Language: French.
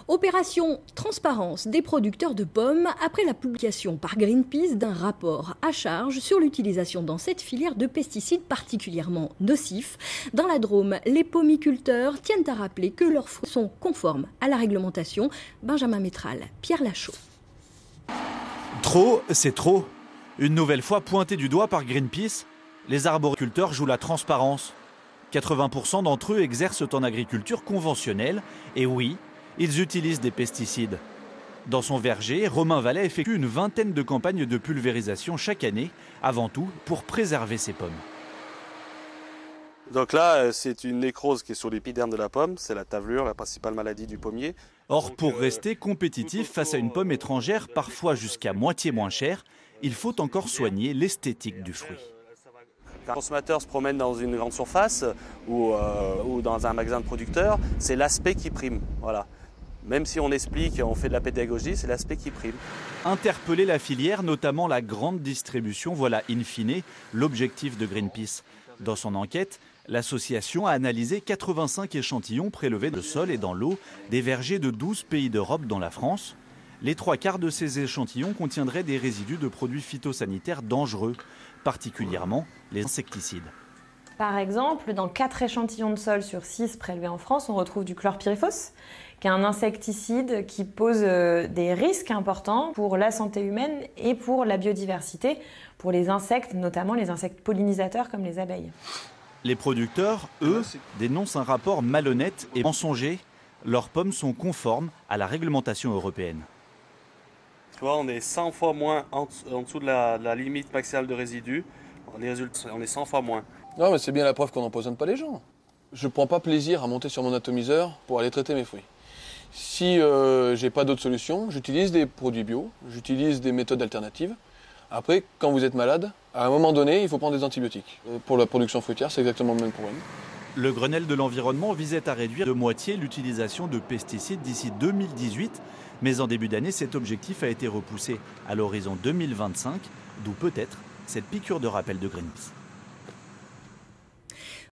Opération transparence des producteurs de pommes après la publication par Greenpeace d'un rapport à charge sur l'utilisation dans cette filière de pesticides particulièrement nocifs. Dans la Drôme, les pommiculteurs tiennent à rappeler que leurs fruits sont conformes à la réglementation. Benjamin Métral, Pierre Lachaud. Trop, c'est trop. Une nouvelle fois pointé du doigt par Greenpeace, les arboriculteurs jouent la transparence. 80% d'entre eux exercent en agriculture conventionnelle et oui, ils utilisent des pesticides. Dans son verger, Romain Vallet effectue une vingtaine de campagnes de pulvérisation chaque année, avant tout pour préserver ses pommes. Donc là, c'est une nécrose qui est sur l'épiderme de la pomme, c'est la tavelure, la principale maladie du pommier. Or, pour rester compétitif face à une pomme étrangère, parfois jusqu'à moitié moins chère, il faut encore soigner l'esthétique du fruit. Quand un consommateur se promène dans une grande surface ou dans un magasin de producteurs, c'est l'aspect qui prime. Voilà. Même si on explique, on fait de la pédagogie, c'est l'aspect qui prime. Interpeller la filière, notamment la grande distribution, voilà in fine l'objectif de Greenpeace. Dans son enquête, l'association a analysé 85 échantillons prélevés de sol et dans l'eau des vergers de 12 pays d'Europe dont la France. Les 3/4 de ces échantillons contiendraient des résidus de produits phytosanitaires dangereux, particulièrement les insecticides. Par exemple, dans 4 échantillons de sol sur 6 prélevés en France, on retrouve du chlorpyrifos, qui est un insecticide qui pose des risques importants pour la santé humaine et pour la biodiversité, pour les insectes, notamment les insectes pollinisateurs comme les abeilles. Les producteurs, eux, dénoncent un rapport malhonnête et mensonger. Leurs pommes sont conformes à la réglementation européenne. Tu vois, on est 100 fois moins en dessous de la limite maximale de résidus. Les résultats, on est 100 fois moins. Non, mais c'est bien la preuve qu'on n'empoisonne pas les gens. Je ne prends pas plaisir à monter sur mon atomiseur pour aller traiter mes fruits. Si j'ai pas d'autre solution, j'utilise des produits bio, j'utilise des méthodes alternatives. Après, quand vous êtes malade, à un moment donné, il faut prendre des antibiotiques. Pour la production fruitière, c'est exactement le même problème. Le Grenelle de l'environnement visait à réduire de moitié l'utilisation de pesticides d'ici 2018, mais en début d'année, cet objectif a été repoussé à l'horizon 2025, d'où peut-être cette piqûre de rappel de Greenpeace.